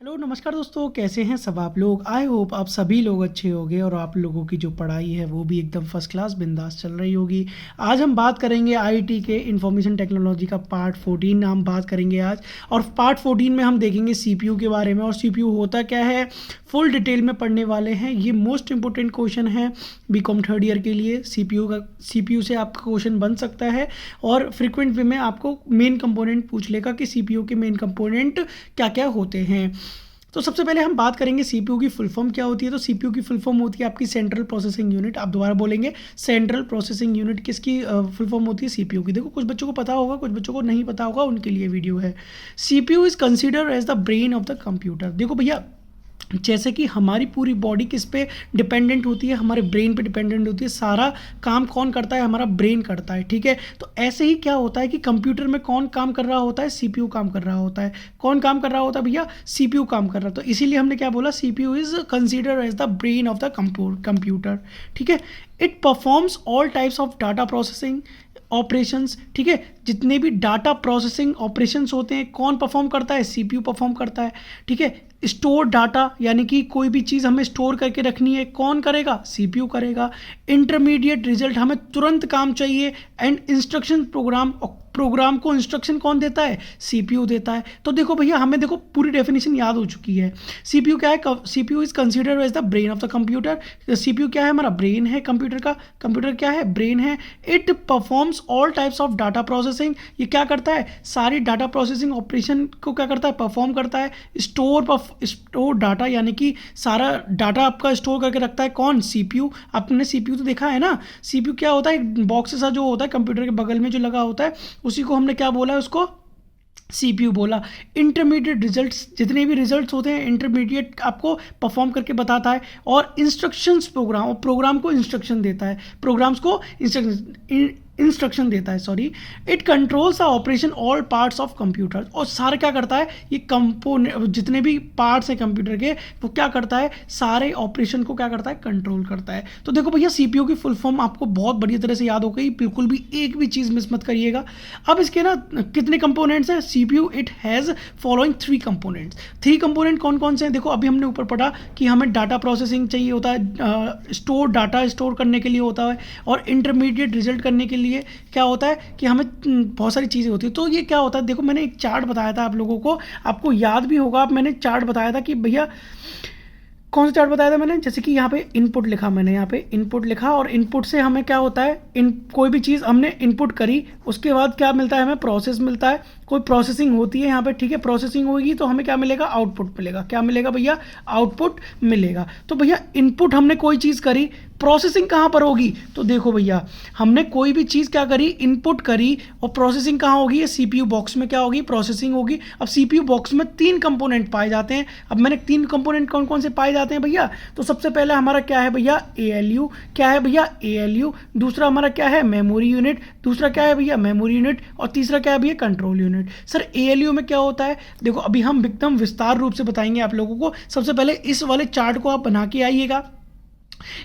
Hello नमस्कार दोस्तों, कैसे हैं सब आप लोग। आई होप आप सभी लोग अच्छे होंगे और आप लोगों की जो पढ़ाई है वो भी एकदम फर्स्ट क्लास बिंदास चल रही होगी। आज हम बात करेंगे आईटी के इंफॉर्मेशन टेक्नोलॉजी का पार्ट 14 हम बात करेंगे आज। और पार्ट 14 में हम देखेंगे सीपीयू के बारे में और सीपीयू होता क्या है, फुल डिटेल में पढ़ने वाले हैं। ये मोस्ट इंपॉर्टेंट क्वेश्चन है बीकॉम थर्ड ईयर के लिए। सीपीयू से आपका क्वेश्चन बन सकता है और फ्रिक्वेंट वे में आपको मेन कंपोनेंट पूछ लेगा कि सीपीयू के मेन कंपोनेंट क्या क्या होते हैं। तो सबसे पहले हम बात करेंगे सीपीयू की फुल फॉर्म क्या होती है। तो सीपीयू की फुल फॉर्म होती है आपकी सेंट्रल प्रोसेसिंग यूनिट। आप दोबारा बोलेंगे, सेंट्रल प्रोसेसिंग यूनिट किसकी फुल फॉर्म होती है? सीपीयू की। देखो कुछ बच्चों को पता होगा, कुछ बच्चों को नहीं पता होगा, उनके लिए वीडियो है। CPU is consider as the brain of the computer. देखो भैया, जैसे कि हमारी पूरी बॉडी किस पे डिपेंडेंट होती है, हमारे ब्रेन पे डिपेंडेंट होती है। सारा काम कौन करता है? हमारा ब्रेन करता है, ठीक है। तो ऐसे ही क्या होता है कि कंप्यूटर में कौन काम कर रहा होता है? सीपीयू काम कर रहा होता है। कौन काम कर रहा होता है भैया? सीपीयू काम कर रहा है। तो इसीलिए हमने क्या बोला, CPU is consider as the brain of the computer, ठीक है। It performs all types of data processing operations, ठीक है। जितने भी डाटा प्रोसेसिंग ऑपरेशंस होते हैं कौन परफॉर्म करता है? सीपीयू परफॉर्म करता है, ठीक है। स्टोर डाटा, यानी कि कोई भी चीज़ हमें स्टोर करके रखनी है, कौन करेगा? सीपीयू करेगा। इंटरमीडिएट रिजल्ट, हमें तुरंत काम चाहिए। एंड इंस्ट्रक्शन प्रोग्राम को इंस्ट्रक्शन कौन देता है? सीपीयू देता है। तो देखो भैया, हमें देखो पूरी डेफिनेशन याद हो चुकी है। सीपीयू क्या है? CPU is considered as the brain of the computer. CPU क्या है? हमारा ब्रेन है कंप्यूटर का। कंप्यूटर क्या है? ब्रेन है। It performs all types of data processing. ये क्या करता है? सारी डाटा प्रोसेसिंग ऑपरेशन को क्या करता है? परफॉर्म करता है। स्टोर डाटा, यानी कि सारा डाटा आपका स्टोर करके रखता है कौन? सीपीयू। आपने सीपीयू तो देखा है ना। सीपीयू क्या होता है? एक बॉक्स सा जो होता है कंप्यूटर के बगल में जो लगा होता है, उसी को हमने क्या बोला है? उसको सीपीयू बोला। इंटरमीडिएट रिजल्ट्स, जितने भी रिजल्ट्स होते हैं इंटरमीडिएट आपको परफॉर्म करके बताता है। और इंस्ट्रक्शंस प्रोग्राम, और प्रोग्राम को इंस्ट्रक्शन देता है, प्रोग्राम्स को इंस्ट्रक्शन देता है, sorry. It controls the operation all parts of computer. और सारा क्या करता है? ये कंपोनेंट, जितने भी पार्ट्स हैं कंप्यूटर के, वो क्या करता है? सारे ऑपरेशन को क्या करता है? कंट्रोल करता है। तो देखो भैया, सीपीयू की फुल फॉर्म आपको बहुत बढ़िया तरह से याद हो गई, बिल्कुल भी एक भी चीज़ मिस मत करिएगा। अब इसके ना कितने कंपोनेंट्स हैं CPU? It has following 3 components. 3 component कौन कौन से हैं? देखो अभी हमने ऊपर पढ़ा कि हमें डाटा प्रोसेसिंग चाहिए होता है, स्टोर डाटा स्टोर करने के लिए होता है, और इंटरमीडिएट रिजल्ट करने के लिए क्या होता है कि हमें बहुत सारी चीज़ें होती है। तो ये क्या होता है? देखो मैंने एक चार्ट बताया था आप लोगों को, आपको याद भी होगा। मैंने चार्ट बताया था कि भैया, कौन सा चार्ट बताया था मैंने? जैसे कि यहाँ पे इनपुट लिखा, मैंने यहाँ पे इनपुट लिखा, और इनपुट से हमें क्या होता है? कोई भी चीज़ हमने इनपुट करी, उसके बाद क्या मिलता है? हमें प्रोसेस मिलता है, कोई प्रोसेसिंग होती है यहाँ पे, ठीक है। प्रोसेसिंग होगी तो हमें क्या मिलेगा? आउटपुट मिलेगा। क्या मिलेगा भैया? आउटपुट मिलेगा। तो भैया इनपुट हमने कोई चीज़ करी, प्रोसेसिंग कहाँ पर होगी? तो देखो भैया, हमने कोई भी चीज़ क्या करी? इनपुट करी, और प्रोसेसिंग कहाँ होगी? ये सीपीयू बॉक्स में क्या होगी? प्रोसेसिंग होगी। अब सीपीयू बॉक्स में 3 कंपोनेंट पाए जाते हैं। अब मैंने 3 कंपोनेंट कौन कौन से पाए जाते हैं भैया? तो सबसे पहले हमारा क्या है भैया? एएलयू। क्या है भैया? एएलयू। दूसरा हमारा क्या है? Memory unit. दूसरा क्या है भैया? Memory unit. और तीसरा क्या है भैया? Control unit. सर एएलयू में क्या होता है? देखो अभी हम एकदम विस्तार रूप से बताएंगे आप लोगों को। सबसे पहले इस वाले चार्ट को आप बना के आइएगा।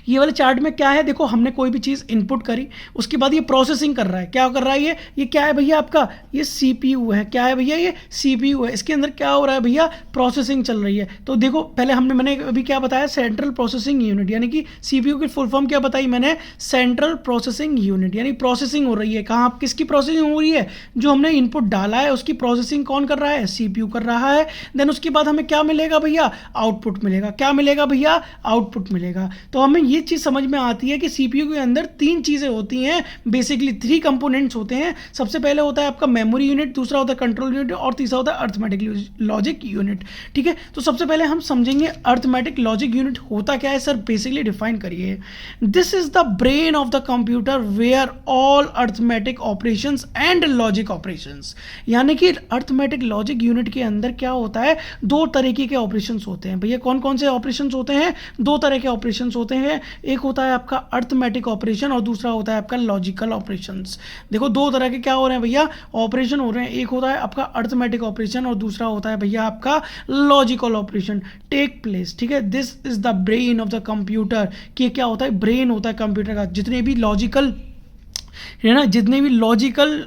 ये वाले चार्ट में क्या है? देखो हमने कोई भी चीज़ इनपुट करी, उसके बाद ये प्रोसेसिंग कर रहा है। क्या कर रहा है? ये क्या है भैया आपका? ये सीपीयू है। क्या है भैया? ये सीपीयू है। इसके अंदर क्या हो रहा है भैया? प्रोसेसिंग चल रही है। तो देखो पहले मैंने अभी क्या बताया? सेंट्रल प्रोसेसिंग यूनिट, यानी कि सीपीयू की फुल फॉर्म क्या बताई मैंने? सेंट्रल प्रोसेसिंग यूनिट, यानी प्रोसेसिंग हो रही है। कहाँ, किसकी प्रोसेसिंग हो रही है? जो हमने इनपुट डाला है उसकी प्रोसेसिंग कौन कर रहा है? सीपीयू कर रहा है। देन उसके बाद हमें क्या मिलेगा भैया? आउटपुट मिलेगा। क्या मिलेगा भैया? आउटपुट मिलेगा। तो हमें ये चीज़ समझ में आती है कि सीपीयू के अंदर 3 चीज़ें होती हैं, बेसिकली 3 कंपोनेंट्स होते हैं। सबसे पहले होता है आपका मेमोरी यूनिट, दूसरा होता है कंट्रोल यूनिट, और तीसरा होता है अर्थमेटिक लॉजिक यूनिट, ठीक है। तो सबसे पहले हम समझेंगे अर्थमेटिक लॉजिक यूनिट होता क्या है। सर बेसिकली डिफाइन करिए। This is the brain of the computer where all arithmetic operations and logic operations. यानी कि अर्थमेटिक लॉजिक यूनिट के अंदर क्या होता है? 2 तरीके के ऑपरेशंस होते हैं भैया। कौन कौन से ऑपरेशंस होते हैं? 2 तरह के ऑपरेशंस होते हैं। एक होता है आपका अर्थमेटिक ऑपरेशन और दूसरा होता है आपका लॉजिकल ऑपरेशंस। देखो 2 तरह के क्या हो रहे हैं भैया? ऑपरेशन हो रहे हैं। एक होता है आपका अर्थमेटिक ऑपरेशन और दूसरा होता है भैया आपका लॉजिकल ऑपरेशन टेक प्लेस, ठीक है। This is the brain of the computer. कि क्या होता है? ब्रेन होता है कंप्यूटर का। जितने भी लॉजिकल है ना, जितने भी लॉजिकल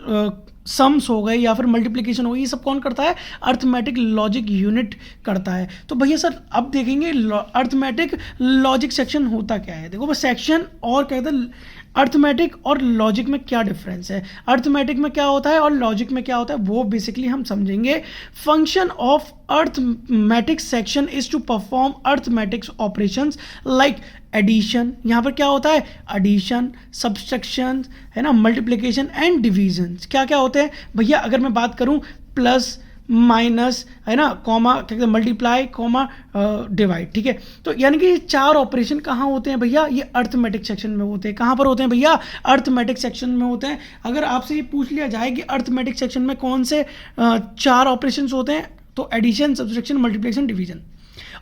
सम्स हो गए या फिर मल्टीप्लिकेशन हो गई, ये सब कौन करता है? अर्थमेटिक लॉजिक यूनिट करता है। तो भैया सर अब देखेंगे अर्थमेटिक लॉजिक सेक्शन होता क्या है। देखो बस सेक्शन और क्या कहते हैं, अर्थमेटिक और लॉजिक में क्या डिफरेंस है, अर्थमेटिक में क्या होता है और लॉजिक में क्या होता है, वो बेसिकली हम समझेंगे। Function of arithmetic section is to perform arithmetics operations like addition, यहाँ पर क्या होता है? एडिशन, सब्सट्रैक्शन, है ना, मल्टीप्लिकेशन एंड डिवीजन। क्या क्या होते हैं भैया? अगर मैं बात करूँ प्लस माइनस, है ना, कॉमा, क्या कहते हैं, मल्टीप्लाई, कॉमा, डिवाइड, ठीक है। तो यानी कि ये चार ऑपरेशन कहाँ होते हैं भैया? ये अर्थमेटिक सेक्शन में होते हैं। कहाँ पर होते हैं भैया? अर्थमेटिक सेक्शन में होते हैं। अगर आपसे ये पूछ लिया जाए कि अर्थमेटिक सेक्शन में कौन से चार ऑपरेशंस होते हैं, तो एडिशन, सब्सट्रैक्शन, मल्टीप्लिकेशन, डिवीजन,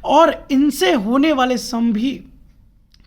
और इनसे होने वाले सम भी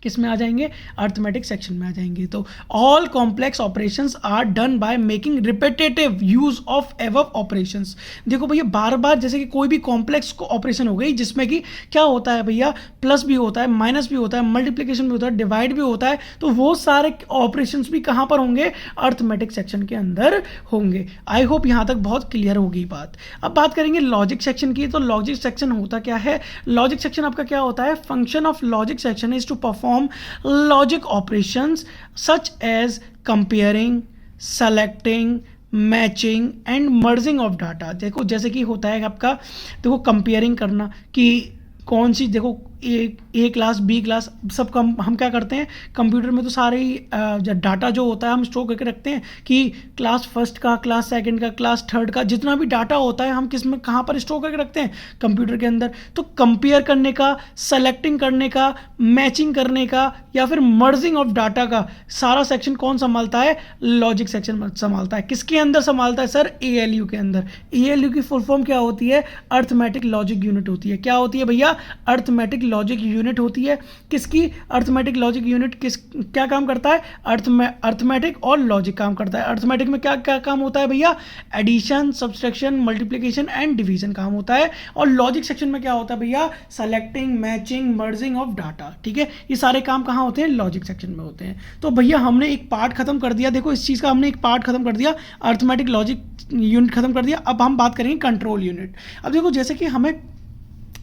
किस में आ जाएंगे? अर्थमेटिक सेक्शन में आ जाएंगे। तो all complex operations are done by making repetitive use of above operations. देखो भैया बार बार, जैसे कि कोई भी कॉम्प्लेक्स ऑपरेशन हो गई जिसमें कि क्या होता है भैया, प्लस भी होता है, माइनस भी होता है, मल्टीप्लिकेशन भी होता है, डिवाइड भी होता है, तो वो सारे ऑपरेशंस भी कहाँ पर होंगे? अर्थमेटिक सेक्शन के अंदर होंगे। आई होप यहाँ तक बहुत क्लियर होगी बात। अब बात करेंगे लॉजिक सेक्शन की। तो लॉजिक सेक्शन होता क्या है? लॉजिक सेक्शन आपका क्या होता है? Function of logic section is to perform logic operations such as comparing, selecting, matching and merging of data. देखो जैसे कि होता है आपका, देखो कंपेयरिंग करना कि कौन सी, देखो ए क्लास, बी क्लास, सब हम क्या करते हैं कंप्यूटर में, तो सारे ही डाटा जो होता है हम स्टोर करके रखते हैं कि क्लास फर्स्ट का, क्लास सेकंड का, क्लास थर्ड का, जितना भी डाटा होता है हम किस में, कहाँ पर स्टोर करके रखते हैं? कंप्यूटर के अंदर। तो कंपेयर करने का, सेलेक्टिंग करने का, मैचिंग करने का या फिर मर्जिंग ऑफ डाटा का सारा सेक्शन कौन संभालता है? लॉजिक सेक्शन संभालता है। किसके अंदर संभालता है सर? ALU के अंदर। ALU की फुल फॉर्म क्या होती है? अर्थमेटिक लॉजिक यूनिट होती है। क्या होती है भैया? अर्थमेटिक लॉजिक यूनिट होती है। किसकी? अर्थमेटिक लॉजिक यूनिट किस क्या काम करता है? अर्थमेटिक और लॉजिक काम करता है। अर्थमेटिक में क्या क्या काम होता है भैया? Addition, subtraction, multiplication and division काम होता है। और लॉजिक सेक्शन में क्या होता है भैया? Selecting, matching, merging of data, ठीक है। ये सारे काम कहाँ होते हैं? लॉजिक सेक्शन में होते हैं। तो भैया हमने एक पार्ट खत्म कर दिया, देखो इस चीज़ का हमने एक पार्ट खत्म कर दिया, अर्थमेटिक लॉजिक यूनिट खत्म कर दिया। अब हम बात करेंगे कंट्रोल यूनिट। अब देखो जैसे कि हमें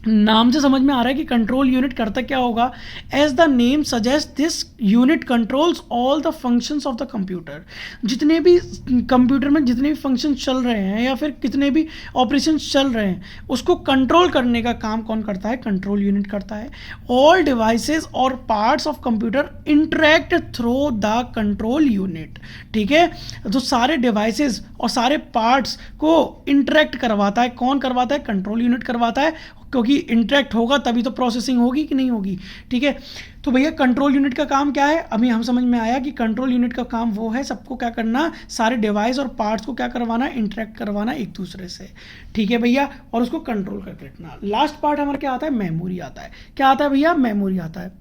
नाम से समझ में आ रहा है कि कंट्रोल यूनिट करता क्या होगा। As the name suggest this unit controls all the functions of the computer. जितने भी कंप्यूटर में जितने भी फंक्शन चल रहे हैं या फिर कितने भी ऑपरेशन चल रहे हैं, उसको कंट्रोल करने का काम कौन करता है? कंट्रोल यूनिट करता है। ऑल डिवाइसेस और parts of computer interact through the control unit, ठीक है। तो सारे डिवाइसेस और सारे पार्ट्स को इंटरेक्ट करवाता है कौन? करवाता है कंट्रोल यूनिट करवाता है, क्योंकि इंटरेक्ट होगा तभी तो प्रोसेसिंग होगी कि नहीं होगी, ठीक है। तो भैया कंट्रोल यूनिट का काम क्या है? अभी हम समझ में आया कि कंट्रोल यूनिट का काम वो है सबको क्या करना, सारे डिवाइस और पार्ट्स को क्या करवाना, इंटरेक्ट करवाना एक दूसरे से, ठीक है भैया, और उसको कंट्रोल करके रखना। लास्ट पार्ट हमारा क्या आता है? मेमोरी आता है। क्या आता है भैया? मेमोरी आता है।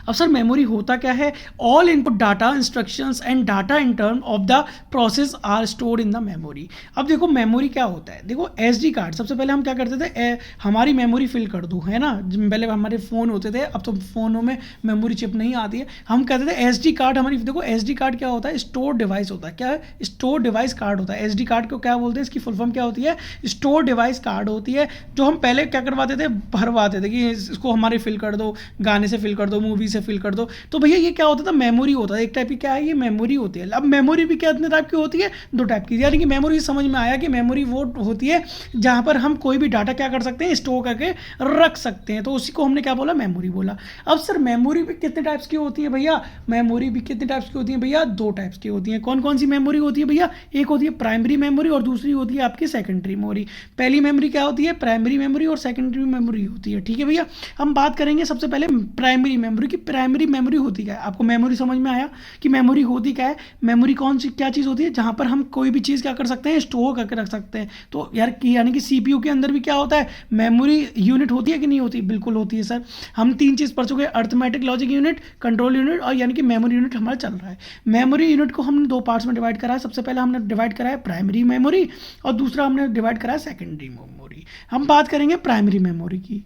अब सर मेमोरी होता क्या है? All input data, instructions and data in term of the process are stored in the memory. अब देखो मेमोरी क्या होता है, देखो SD कार्ड, सबसे पहले हम क्या करते थे, हमारी मेमोरी फिल कर दो, है ना। पहले हमारे फ़ोन होते थे, अब तो फ़ोनों में मेमोरी चिप नहीं आती है, हम कहते थे SD कार्ड हमारी। देखो SD कार्ड क्या होता है? स्टोर डिवाइस होता है। क्या है? स्टोर डिवाइस कार्ड होता है। SD कार्ड को क्या बोलते हैं? इसकी फुल फॉर्म क्या होती है? स्टोर डिवाइस कार्ड होती है, जो हम पहले क्या करवाते थे, भरवाते थे कि इसको हमारे फिल कर दो, गाने से फिल कर दो, मूवी से फिल कर दो। तो भैया ये क्या होता था? मेमोरी होता है। एक टाइप की क्या है? ये मेमोरी होती है। अब मेमोरी भी कितने टाइप की होती है? 2 टाइप की। यानी कि मेमोरी समझ में आया कि मेमोरी वो होती है जहां पर हम कोई भी डाटा क्या कर सकते हैं? स्टोर करके रख सकते हैं, तो उसी को हमने क्या बोला? मेमोरी बोला। अब सर मेमोरी भी कितने टाइप्स की होती है भैया? मेमोरी भी कितने टाइप्स की होती है भैया? 2 टाइप्स की होती है। कौन कौन सी मेमोरी होती है भैया? एक होती है प्राइमरी मेमोरी और दूसरी होती है आपकी सेकेंडरी मेमोरी। पहली मेमोरी क्या होती है? प्राइमरी मेमोरी और सेकेंडरी मेमोरी होती है, ठीक है भैया। हम बात करेंगे सबसे पहले प्राइमरी मेमोरी की। प्राइमरी मेमोरी होती क्या है? आपको मेमोरी समझ में आया कि मेमोरी होती क्या है? मेमोरी कौन सी क्या चीज़ होती है? जहां पर हम कोई भी चीज़ क्या कर सकते हैं? स्टोर करके रख सकते हैं। तो यार यानी कि CPU के अंदर भी क्या होता है? मेमोरी यूनिट होती है कि नहीं होती? बिल्कुल होती है सर। हम 3 चीज़ पढ़ चुके हैं, arithmetic logic unit, control unit और यानी कि मेमोरी यूनिट हमारा चल रहा है। मेमोरी यूनिट को हमने 2 पार्ट्स में डिवाइड करा है। सबसे पहले हमने डिवाइड करा है प्राइमरी मेमोरी और दूसरा हमने डिवाइड करा है सेकेंडरी मेमोरी। हम बात करेंगे प्राइमरी मेमोरी की।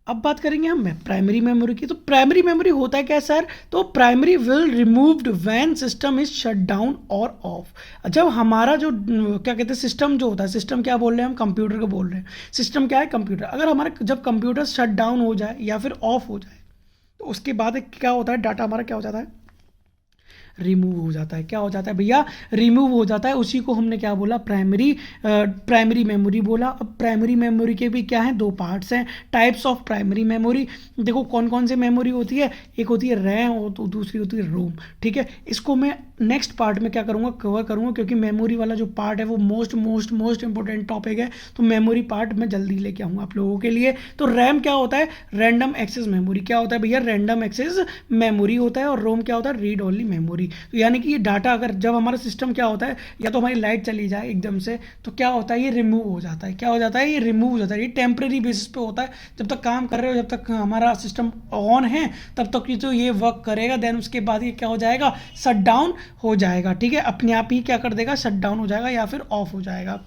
अब बात करेंगे हम प्राइमरी मेमोरी की। तो प्राइमरी मेमोरी होता है क्या सर? तो primary will removed when system is shut down और ऑफ। जब हमारा जो क्या कहते हैं सिस्टम जो होता है, सिस्टम क्या बोल रहे हैं हम? कंप्यूटर को बोल रहे हैं। सिस्टम क्या है? कंप्यूटर। अगर हमारा जब कंप्यूटर शट डाउन हो जाए या फिर ऑफ हो जाए तो उसके बाद क्या होता है? डाटा हमारा क्या हो जाता है? रिमूव हो जाता है। क्या हो जाता है भैया? रिमूव हो जाता है। उसी को हमने क्या बोला? प्राइमरी मेमोरी बोला। अब प्राइमरी मेमोरी के भी क्या हैं? दो पार्ट्स हैं। टाइप्स ऑफ प्राइमरी मेमोरी, देखो कौन कौन से मेमोरी होती है। एक होती है रैम और तो दूसरी होती है रोम। ठीक है, इसको मैं नेक्स्ट पार्ट में क्या करूँगा? कवर करूँगा, क्योंकि मेमोरी वाला जो पार्ट है वो मोस्ट इंपॉर्टेंट टॉपिक है। तो मेमोरी पार्ट मैं जल्दी लेके आऊँगा आप लोगों के लिए। तो रैम क्या होता है? Random access memory. क्या होता है भैया? रैंडम एक्सेस मेमोरी होता है। और रोम क्या होता है? Read only memory. तो यानी कि ये डाटा अगर जब हमारा सिस्टम क्या होता है, या तो हमारी लाइट चली जाए एकदम से, तो क्या होता है? ये रिमूव हो जाता है। क्या हो जाता है? ये रिमूव हो जाता है। ये टेम्परेरी बेसिस पे होता है। जब तक काम कर रहे हो, जब तक हमारा सिस्टम ऑन है, तब तक ये तो ये वर्क करेगा। देन उसके बाद ये क्या हो जाएगा? शट डाउन हो जाएगा। ठीक है, अपने आप ही क्या कर देगा? शट डाउन हो जाएगा या फिर ऑफ हो जाएगा,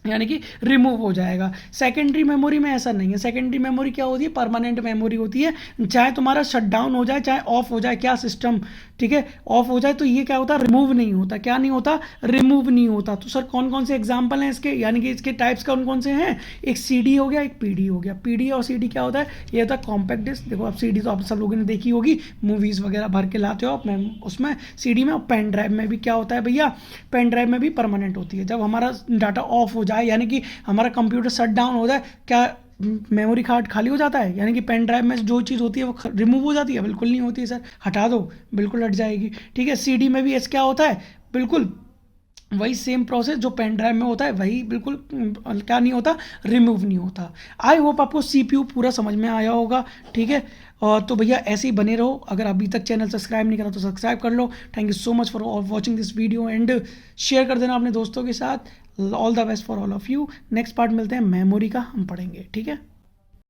यानी कि रिमूव हो जाएगा। सेकेंडरी मेमोरी में ऐसा नहीं है। सेकेंडरी मेमोरी क्या होती है? परमानेंट मेमोरी होती है। चाहे तुम्हारा शट डाउन हो जाए, चाहे ऑफ हो जाए, क्या सिस्टम, ठीक है, ऑफ हो जाए, तो ये क्या होता है? रिमूव नहीं होता। क्या नहीं होता? रिमूव नहीं होता। तो सर कौन कौन से एग्जाम्पल हैं इसके, यानी कि इसके टाइप्स कौन कौन से हैं? एक CD हो गया, एक PD हो गया। PD और CD क्या होता है? ये होता है कॉम्पैक्ट डिस्क। देखो अब CD तो आप सब लोगों ने देखी होगी, मूवीज़ वगैरह भर के लाते हो आप उसमें CD में। और पेन ड्राइव में भी क्या होता है भैया? पेन ड्राइव में भी परमानेंट होती है। जब हमारा डाटा ऑफ हो जाए, यानी कि हमारा कंप्यूटर शट डाउन हो जाए, क्या मेमोरी कार्ड खाली हो जाता है? यानी कि पेन ड्राइव में जो चीज़ होती है वो रिमूव हो जाती है? बिल्कुल नहीं होती है सर। हटा दो, बिल्कुल हट जाएगी। ठीक है, CD में भी ऐसा क्या होता है? बिल्कुल वही सेम प्रोसेस जो पेन ड्राइव में होता है, वही बिल्कुल क्या नहीं होता? रिमूव नहीं होता। आई होप आपको CPU पूरा समझ में आया होगा। ठीक है, और तो भैया ऐसे ही बने रहो। अगर अभी तक चैनल सब्सक्राइब नहीं करा तो सब्सक्राइब कर लो। Thank you so much for watching this video and share कर देना अपने दोस्तों के साथ। All the best for all of you. Next part मिलते हैं, मेमोरी का हम पढ़ेंगे। ठीक है।